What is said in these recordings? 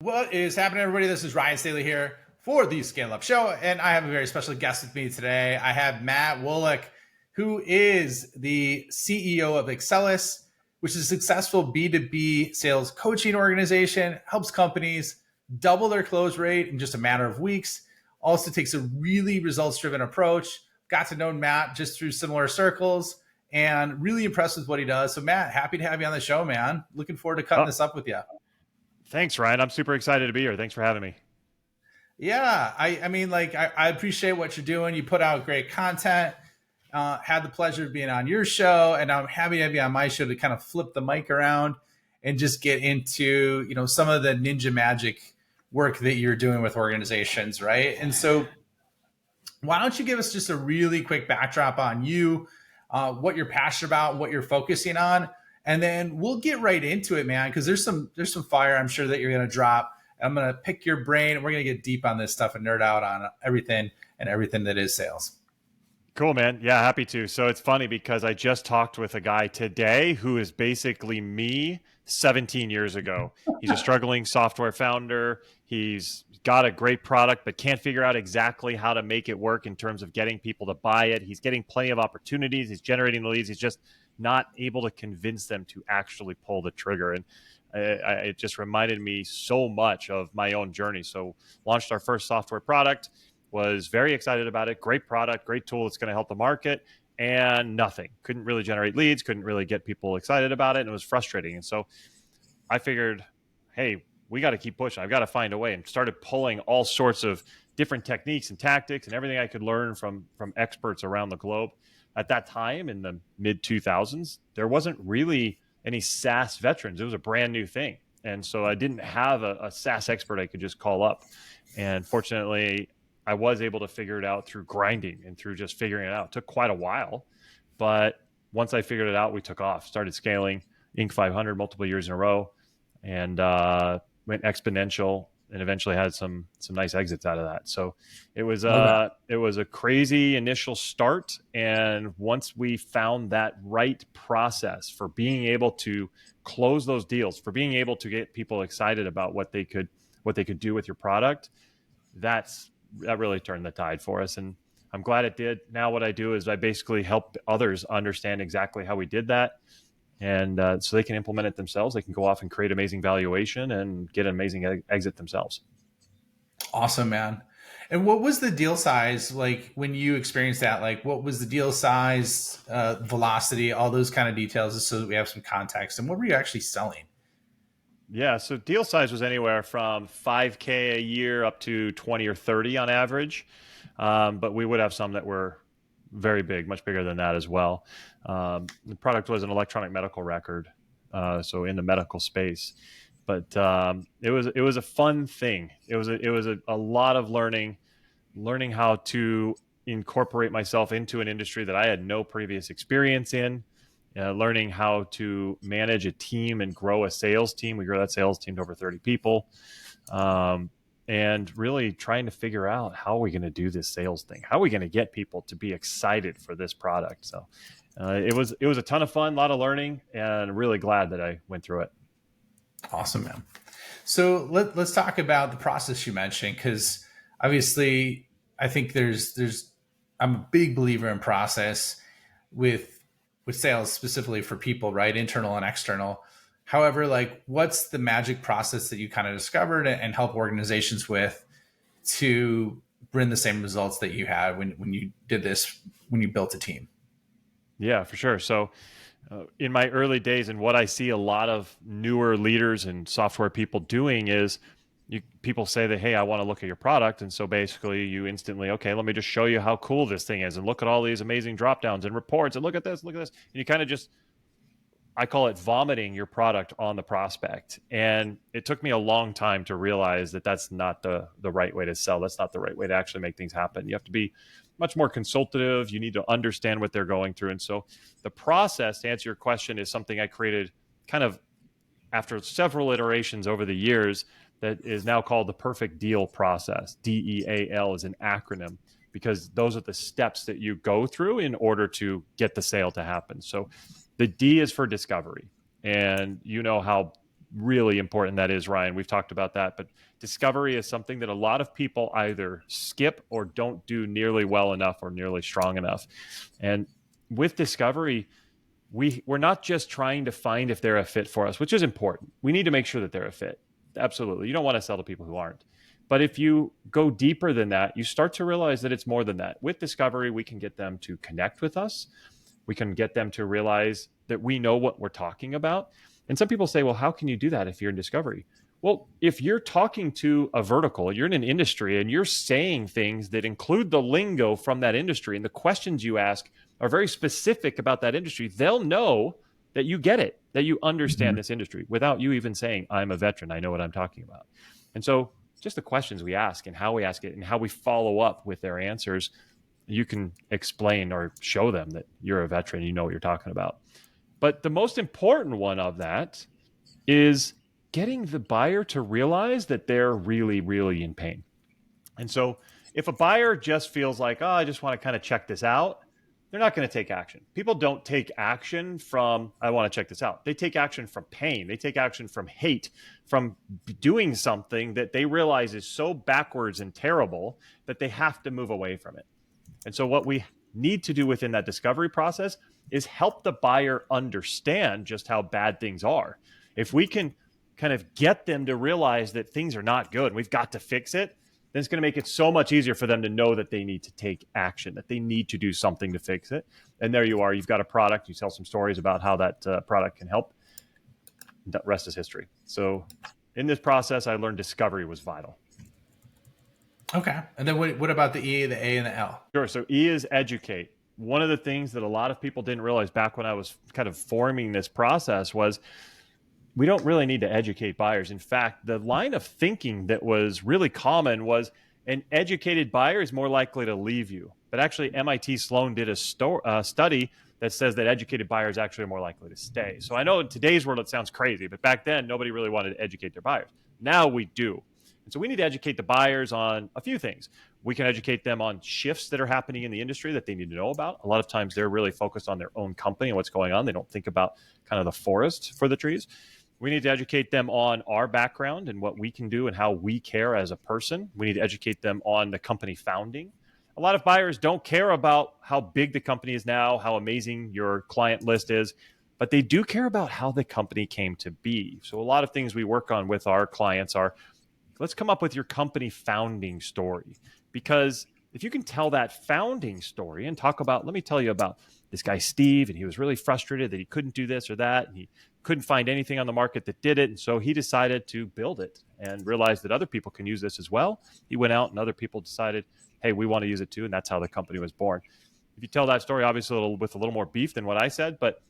What is happening, everybody? This is Ryan Staley here for the Scale Up Show, and I have a very special guest with me today. I have Matt Wolach, who is the CEO of Xsellus, which is a successful B2B sales coaching organization, helps companies double their close rate in just a matter of weeks. Also takes a really results-driven approach. Got to know Matt just through similar circles and really impressed with what he does. So Matt, happy to have you on the show, man. Looking forward to cutting Oh, this up with you. thanks, Ryan. I'm super excited to be here. Thanks for having me. Yeah, I mean, like, I appreciate what you're doing. You put out great content. Had the pleasure of being on your show, and I'm happy to have you on my show to kind of flip the mic around and just get into, some of the ninja magic work that you're doing with organizations, right? And so, why don't you give us just a really quick backdrop on you, what you're passionate about, what you're focusing on, and then we'll get right into it, man, because there's some fire I'm sure that you're gonna drop. I'm gonna pick your brain, and we're gonna get deep on this stuff and nerd out on everything and everything that is sales. Cool, man. Yeah, happy to. So it's funny because I just talked with a guy today who is basically me 17 years ago. He's a struggling software founder. He's got a great product, but can't figure out exactly how to make it work in terms of getting people to buy it. He's getting plenty of opportunities. He's generating the leads. He's just not able to convince them to actually pull the trigger. And it just reminded me so much of my own journey. So launched our first software product, was very excited about it. Great product, great tool that's going to help the market, and nothing. Couldn't really generate leads, couldn't really get people excited about it, and it was frustrating. And so I figured, hey, we got to keep pushing. I've got to find a way, and started pulling all sorts of different techniques and tactics and everything I could learn from experts around the globe. At that time, in the mid 2000s, there wasn't really any SaaS veterans. It was a brand new thing. And so I didn't have a SaaS expert I could just call up. And fortunately, I was able to figure it out through grinding and through just figuring it out. It took quite a while, but once I figured it out, we took off, started scaling Inc. 500 multiple years in a row, and went exponential, and eventually had some nice exits out of that. So it was a crazy initial start, and once we found that right process for being able to close those deals, for being able to get people excited about what they could do with your product, that really turned the tide for us, and I'm glad it did. Now what I do is I basically help others understand exactly how we did that, and so they can implement it themselves. They can go off and create amazing valuation and get an amazing exit themselves. Awesome, man. And what was the deal size like when you experienced that? Like, what was the deal size, velocity, all those kind of details, just so that we have some context? And what were you actually selling? Yeah, so deal size was anywhere from 5K a year up to 20 or 30 on average. But we would have some that were very big, much bigger than that as well. The product was an electronic medical record, so in the medical space. But it was a fun thing. It was a lot of learning how to incorporate myself into an industry that I had no previous experience in. Learning how to manage a team and grow a sales team. We grew that sales team to over 30 people. And really trying to figure out how are we going to do this sales thing? How are we going to get people to be excited for this product? So it was a ton of fun, a lot of learning, and really glad that I went through it. Awesome, man. So let's talk about the process you mentioned, because obviously I think I'm a big believer in process with sales, specifically for people, right? Internal and external. However, like, what's the magic process that you kind of discovered and help organizations with to bring the same results that you had when you did this, when you built a team? Yeah, for sure. So in my early days, and what I see a lot of newer leaders and software people doing is people say that, hey, I want to look at your product. And so basically you instantly, okay, let me just show you how cool this thing is, and look at all these amazing drop downs and reports, and look at this. And you kind of just, I call it vomiting your product on the prospect. And it took me a long time to realize that that's not the right way to sell. That's not the right way to actually make things happen. You have to be much more consultative. You need to understand what they're going through. And so the process, to answer your question, is something I created kind of after several iterations over the years that is now called the perfect deal process. DEAL is an acronym, because those are the steps that you go through in order to get the sale to happen. So the D is for discovery. And you know how really important that is, Ryan. We've talked about that, but discovery is something that a lot of people either skip or don't do nearly well enough or nearly strong enough. And with discovery, we're not just trying to find if they're a fit for us, which is important. We need to make sure that they're a fit. Absolutely. You don't want to sell to people who aren't. But if you go deeper than that, you start to realize that it's more than that. With discovery, we can get them to connect with us. We can get them to realize that we know what we're talking about. And some people say, well, how can you do that if you're in discovery? Well, if you're talking to a vertical, you're in an industry and you're saying things that include the lingo from that industry, and the questions you ask are very specific about that industry, they'll know that you get it, that you understand this industry without you even saying, I'm a veteran, I know what I'm talking about. And so just the questions we ask and how we ask it and how we follow up with their answers, you can explain or show them that you're a veteran, you know what you're talking about. But the most important one of that is getting the buyer to realize that they're really, really in pain. And so if a buyer just feels like, oh, I just want to kind of check this out, they're not going to take action. People don't take action from, I want to check this out. They take action from pain. They take action from hate, from doing something that they realize is so backwards and terrible that they have to move away from it. And so what we need to do within that discovery process is help the buyer understand just how bad things are. If we can kind of get them to realize that things are not good, we've got to fix it, then it's going to make it so much easier for them to know that they need to take action, that they need to do something to fix it. And there you are. You've got a product. You tell some stories about how that product can help. The rest is history. So in this process, I learned discovery was vital. Okay. And then what about the E, the A, and the L? Sure. So E is educate. One of the things that a lot of people didn't realize back when I was kind of forming this process was we don't really need to educate buyers. In fact, the line of thinking that was really common was an educated buyer is more likely to leave you. But actually, MIT Sloan did a study that says that educated buyers actually are more likely to stay. So I know in today's world, it sounds crazy, but back then, nobody really wanted to educate their buyers. Now we do. And so we need to educate the buyers on a few things. We can educate them on shifts that are happening in the industry that they need to know about. A lot of times they're really focused on their own company and what's going on. They don't think about kind of the forest for the trees. We need to educate them on our background and what we can do and how we care as a person. We need to educate them on the company founding. A lot of buyers don't care about how big the company is now, how amazing your client list is, but they do care about how the company came to be. So a lot of things we work on with our clients are, let's come up with your company founding story. Because if you can tell that founding story and talk about, let me tell you about this guy, Steve, and he was really frustrated that he couldn't do this or that, and he couldn't find anything on the market that did it. And so he decided to build it and realized that other people can use this as well. He went out and other people decided, hey, we want to use it too. And that's how the company was born. If you tell that story, obviously with a little more beef than what I said, but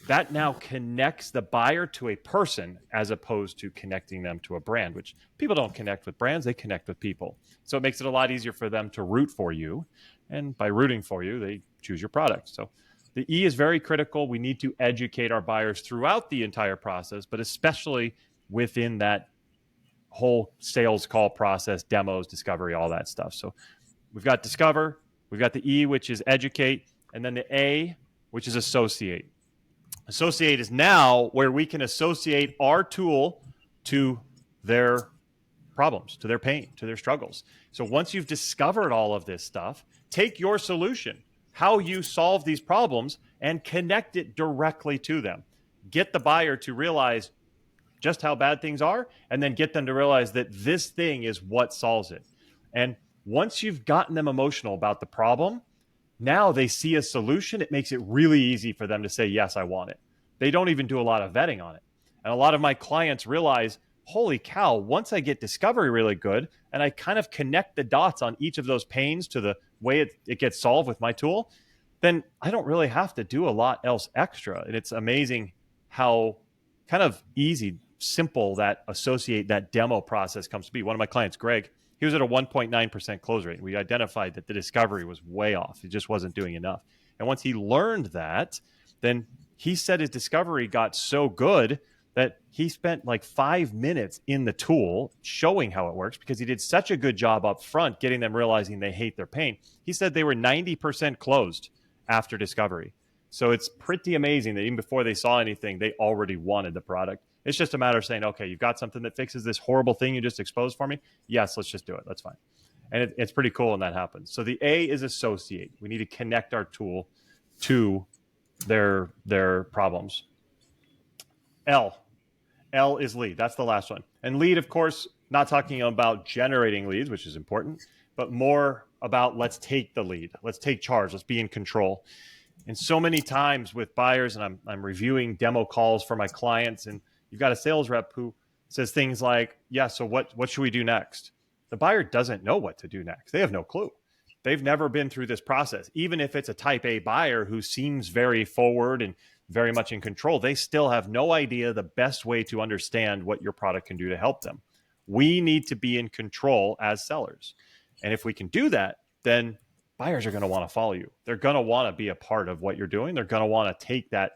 that now connects the buyer to a person as opposed to connecting them to a brand, which people don't connect with brands, they connect with people. So it makes it a lot easier for them to root for you. And by rooting for you, they choose your product. So the E is very critical. We need to educate our buyers throughout the entire process, but especially within that whole sales call process, demos, discovery, all that stuff. So we've got discover, we've got the E, which is educate, and then the A, which is associate. Associate is now where we can associate our tool to their problems, to their pain, to their struggles. So once you've discovered all of this stuff, take your solution, how you solve these problems, and connect it directly to them. Get the buyer to realize just how bad things are, and then get them to realize that this thing is what solves it. And once you've gotten them emotional about the problem, now they see a solution. It makes it really easy for them to say, yes, I want it. They don't even do a lot of vetting on it. And a lot of my clients realize, holy cow, once I get discovery really good and I kind of connect the dots on each of those pains to the way it gets solved with my tool, then I don't really have to do a lot else extra. And it's amazing how kind of easy, simple that associate, that demo process comes to be. One of my clients, Greg, he was at a 1.9% close rate. We identified that the discovery was way off. He just wasn't doing enough. And once he learned that, then he said his discovery got so good that he spent like 5 minutes in the tool showing how it works because he did such a good job up front getting them realizing they hate their pain. He said they were 90% closed after discovery. So it's pretty amazing that even before they saw anything, they already wanted the product. It's just a matter of saying, okay, you've got something that fixes this horrible thing you just exposed for me. Yes, let's just do it. That's fine. And it's pretty cool when that happens. So the A is associate. We need to connect our tool to their problems. L. L is lead. That's the last one. And lead, of course, not talking about generating leads, which is important, but more about let's take the lead. Let's take charge. Let's be in control. And so many times with buyers, and I'm reviewing demo calls for my clients, and you've got a sales rep who says things like, yeah, so what should we do next? The buyer doesn't know what to do next. They have no clue. They've never been through this process. Even if it's a type A buyer who seems very forward and very much in control, they still have no idea the best way to understand what your product can do to help them. We need to be in control as sellers. And if we can do that, then buyers are going to want to follow you. They're going to want to be a part of what you're doing. They're going to want to take that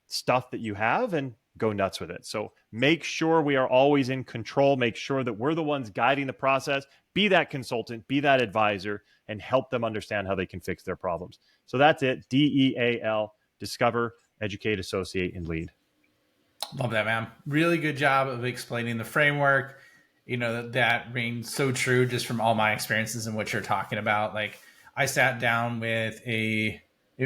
stuff that you have and go nuts with it. So make sure we are always in control. Make sure that we're the ones guiding the process. Be that consultant, be that advisor, and help them understand how they can fix their problems. So that's it. DEAL, discover, educate, associate, and lead. Love that, man. Really good job of explaining the framework. That rings so true just from all my experiences and what you're talking about. Like, I sat down with it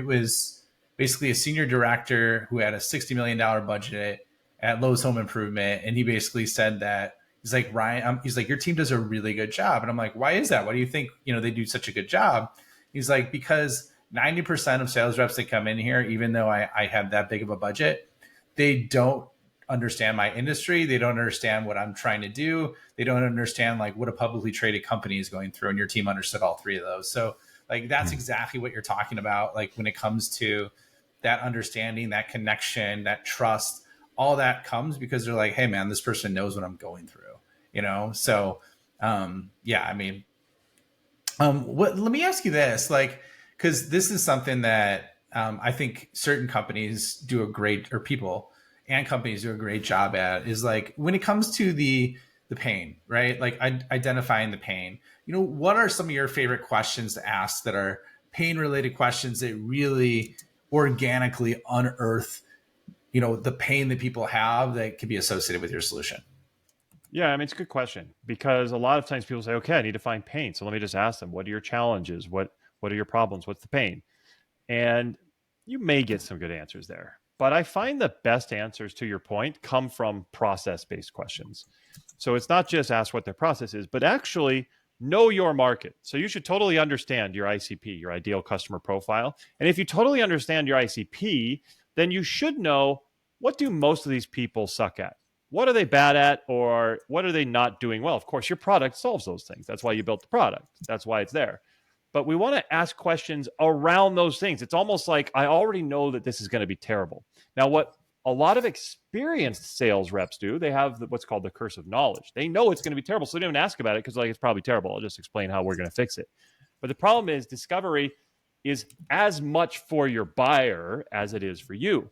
was basically a senior director who had a $60 million budget at Lowe's Home Improvement. And he basically said that, he's like, Ryan, he's like, your team does a really good job. And I'm like, why is that? Why do you think, they do such a good job? He's like, because 90% of sales reps that come in here, even though I have that big of a budget, they don't understand my industry. They don't understand what I'm trying to do. They don't understand like what a publicly traded company is going through. And your team understood all three of those. So like, that's exactly what you're talking about. Like when it comes to that understanding, that connection, that trust, all that comes because they're like, hey man, this person knows what I'm going through, So, yeah, I mean, let me ask you this, like, cause this is something that, I think certain companies do a great, or people and companies do a great job at, is like when it comes to the pain, right? Like identifying the pain, what are some of your favorite questions to ask that are pain related questions that really organically unearth, the pain that people have that can be associated with your solution? Yeah, I mean, it's a good question because a lot of times people say, okay, I need to find pain. So let me just ask them, what are your challenges? What are your problems? What's the pain? And you may get some good answers there. But I find the best answers to your point come from process-based questions. So it's not just ask what their process is, but actually know your market. So you should totally understand your ICP, your ideal customer profile. And if you totally understand your ICP, then you should know, what do most of these people suck at? What are they bad at, or what are they not doing well? Of course, your product solves those things. That's why you built the product. That's why it's there. But we want to ask questions around those things. It's almost like I already know that this is going to be terrible. Now, what a lot of experienced sales reps do, they have what's called the curse of knowledge. They know it's going to be terrible, so they don't even ask about it because like it's probably terrible. I'll just explain how we're going to fix it. But the problem is discovery is as much for your buyer as it is for you.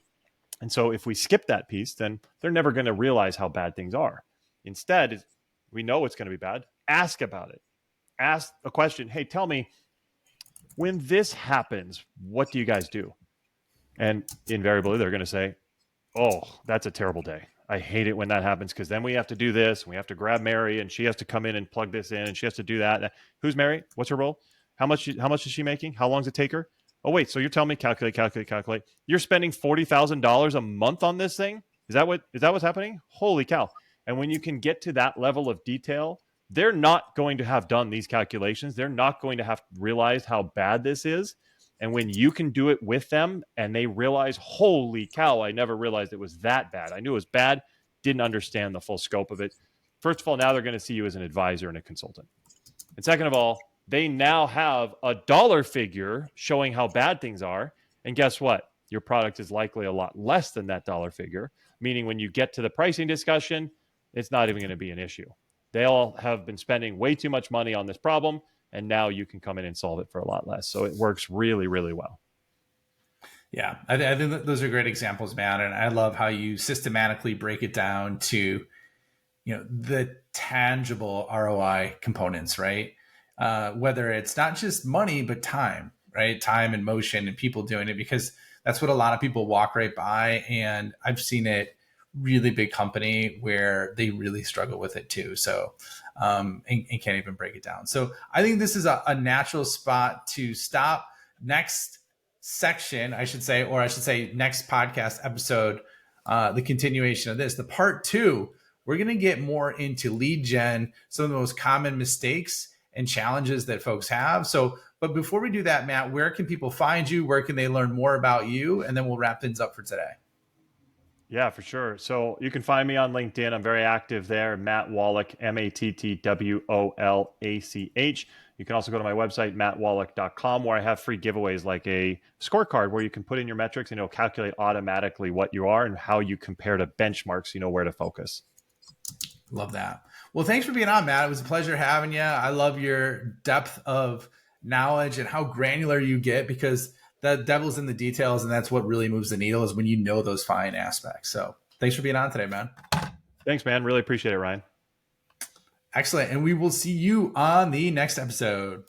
And so if we skip that piece, then they're never going to realize how bad things are. Instead, we know it's going to be bad. Ask about it. Ask a question. Hey, tell me, when this happens, what do you guys do? And invariably, they're going to say, oh, that's a terrible day. I hate it when that happens because then we have to do this. And we have to grab Mary and she has to come in and plug this in and she has to do that. Who's Mary? What's her role? How much is she making? How long does it take her? Oh, wait, so you're telling me calculate. You're spending $40,000 a month on this thing? Is that what's happening? Holy cow. And when you can get to that level of detail, they're not going to have done these calculations. They're not going to have realized how bad this is. And when you can do it with them and they realize, holy cow, I never realized it was that bad. I knew it was bad, didn't understand the full scope of it. First of all, now they're going to see you as an advisor and a consultant. And second of all, they now have a dollar figure showing how bad things are. And guess what? Your product is likely a lot less than that dollar figure, meaning when you get to the pricing discussion, it's not even going to be an issue. They all have been spending way too much money on this problem, and now you can come in and solve it for a lot less. So it works really, really well. Yeah, I think that those are great examples, man. And I love how you systematically break it down to, the tangible ROI components, right? Whether it's not just money, but time, right? Time and motion and people doing it, because that's what a lot of people walk right by. And I've seen it really big company where they really struggle with it too. So, and can't even break it down. So I think this is a natural spot to stop. Next section, I should say, or I should say next podcast episode, the continuation of this, the part 2, we're going to get more into lead gen, some of the most common mistakes and challenges that folks have. So, but before we do that, Matt, where can people find you? Where can they learn more about you? And then we'll wrap things up for today. Yeah, for sure. So you can find me on LinkedIn. I'm very active there. Matt Wolach, MattWolach. You can also go to my website, mattwolach.com, where I have free giveaways like a scorecard where you can put in your metrics and it'll calculate automatically what you are and how you compare to benchmarks, so you know where to focus. Love that. Well, thanks for being on, Matt. It was a pleasure having you. I love your depth of knowledge and how granular you get, because the devil's in the details, and that's what really moves the needle, is when you know those fine aspects. So thanks for being on today, man. Thanks, man. Really appreciate it, Ryan. Excellent. And we will see you on the next episode.